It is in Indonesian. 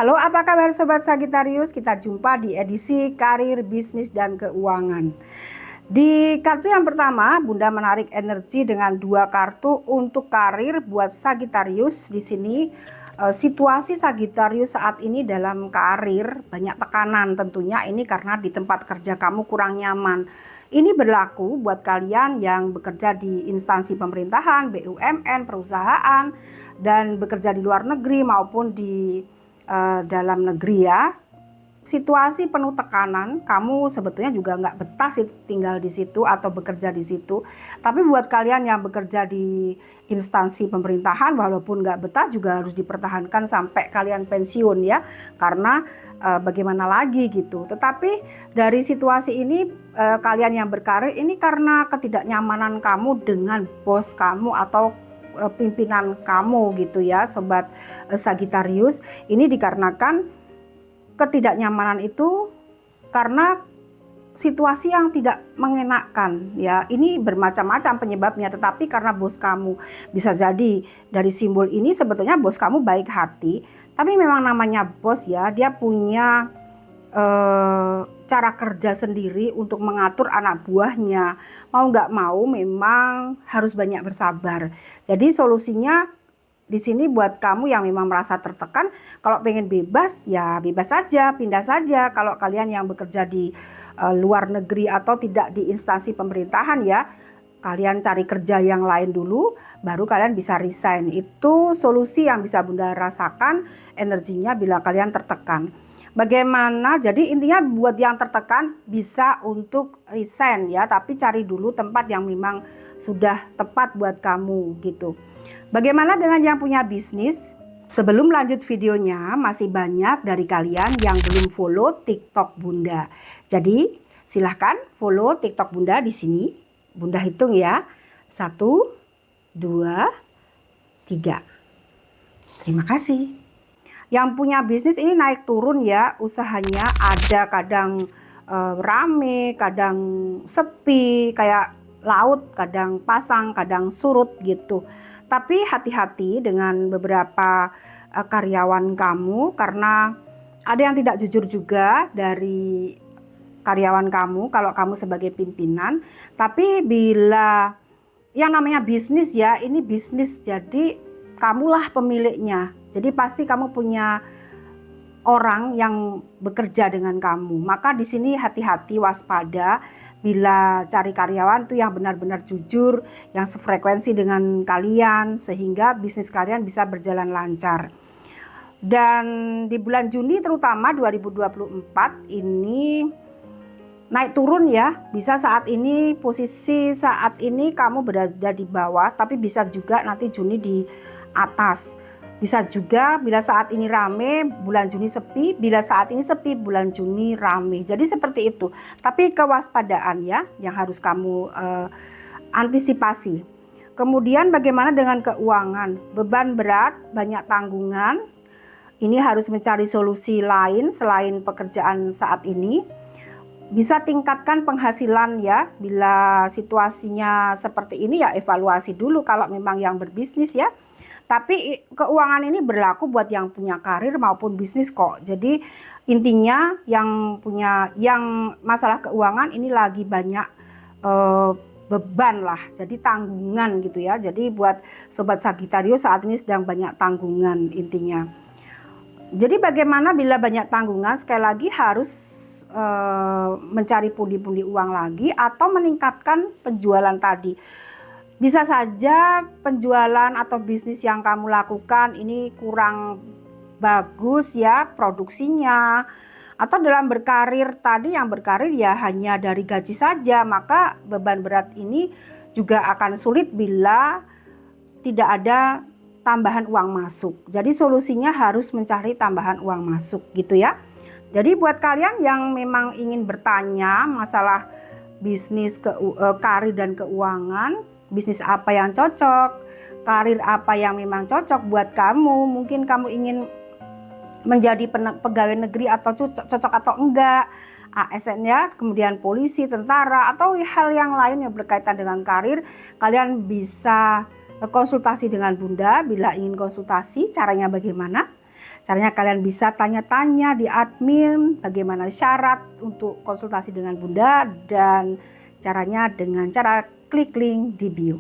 Halo, apa kabar Sobat Sagittarius? Kita jumpa di edisi Karir, Bisnis, dan Keuangan. Di kartu yang pertama, Bunda menarik energi dengan dua kartu untuk karir buat Sagittarius. Di sini situasi Sagittarius saat ini dalam karir banyak tekanan tentunya, ini karena di tempat kerja kamu kurang nyaman. Ini berlaku buat kalian yang bekerja di instansi pemerintahan, BUMN, perusahaan, dan bekerja di luar negeri maupun di dalam negeri ya. Situasi penuh tekanan, kamu sebetulnya juga nggak betah sih tinggal di situ atau bekerja di situ. Tapi buat kalian yang bekerja di instansi pemerintahan, walaupun nggak betah juga harus dipertahankan sampai kalian pensiun ya. Karena bagaimana lagi gitu. Tetapi dari situasi ini kalian yang berkarir ini karena ketidaknyamanan kamu dengan bos kamu atau pimpinan kamu gitu ya Sobat Sagittarius. Ini dikarenakan ketidaknyamanan itu karena situasi yang tidak mengenakan ya. Ini bermacam-macam penyebabnya, tetapi karena bos kamu, bisa jadi dari simbol ini sebetulnya bos kamu baik hati, tapi memang namanya bos ya, dia punya cara kerja sendiri untuk mengatur anak buahnya. Mau nggak mau memang harus banyak bersabar. Jadi solusinya di sini buat kamu yang memang merasa tertekan, kalau pengen bebas ya bebas saja, pindah saja. Kalau kalian yang bekerja di luar negeri atau tidak di instansi pemerintahan ya, kalian cari kerja yang lain dulu, baru kalian bisa resign. Itu solusi yang bisa Bunda rasakan energinya bila kalian tertekan. Bagaimana? Jadi intinya buat yang tertekan bisa untuk resign ya, tapi cari dulu tempat yang memang sudah tepat buat kamu gitu. Bagaimana dengan yang punya bisnis? Sebelum lanjut videonya, masih banyak dari kalian yang belum follow TikTok Bunda. Jadi silahkan follow TikTok Bunda di sini. Bunda hitung ya. 1, 2, 3. Terima kasih. Yang punya bisnis ini naik turun ya, usahanya ada kadang rame, kadang sepi, kayak laut, kadang pasang, kadang surut gitu. Tapi hati-hati dengan beberapa karyawan kamu, karena ada yang tidak jujur juga dari karyawan kamu kalau kamu sebagai pimpinan. Tapi bila yang namanya bisnis ya, ini bisnis, jadi kamulah pemiliknya. Jadi pasti kamu punya orang yang bekerja dengan kamu. Maka di sini hati-hati, waspada bila cari karyawan itu yang benar-benar jujur, yang sefrekuensi dengan kalian sehingga bisnis kalian bisa berjalan lancar. Dan di bulan Juni terutama 2024 ini naik turun ya. Bisa saat ini posisi saat ini kamu berada di bawah, tapi bisa juga nanti Juni di atas. Bisa juga bila saat ini rame, bulan Juni sepi, bila saat ini sepi, bulan Juni rame. Jadi seperti itu. Tapi kewaspadaan ya yang harus kamu antisipasi. Kemudian bagaimana dengan keuangan? Beban berat, banyak tanggungan. Ini harus mencari solusi lain selain pekerjaan saat ini. Bisa tingkatkan penghasilan ya. Bila situasinya seperti ini ya evaluasi dulu kalau memang yang berbisnis ya. Tapi keuangan ini berlaku buat yang punya karir maupun bisnis kok. Jadi intinya yang masalah keuangan ini lagi banyak beban lah. Jadi tanggungan gitu ya. Jadi buat Sobat Sagittarius saat ini sedang banyak tanggungan intinya. Jadi bagaimana bila banyak tanggungan? Sekali lagi harus mencari pundi-pundi uang lagi atau meningkatkan penjualan tadi. Bisa saja penjualan atau bisnis yang kamu lakukan ini kurang bagus ya produksinya. Atau dalam berkarir tadi, yang berkarir ya hanya dari gaji saja, maka beban berat ini juga akan sulit bila tidak ada tambahan uang masuk. Jadi solusinya harus mencari tambahan uang masuk gitu ya. Jadi buat kalian yang memang ingin bertanya masalah bisnis, karir dan keuangan, bisnis apa yang cocok, karir apa yang memang cocok buat kamu. Mungkin kamu ingin menjadi pegawai negeri atau cocok atau enggak, ASN ya, kemudian polisi, tentara, atau hal yang lain yang berkaitan dengan karir. Kalian bisa konsultasi dengan Bunda bila ingin konsultasi. Caranya bagaimana? Caranya kalian bisa tanya-tanya di admin bagaimana syarat untuk konsultasi dengan Bunda, dan caranya dengan cara klik link di bio.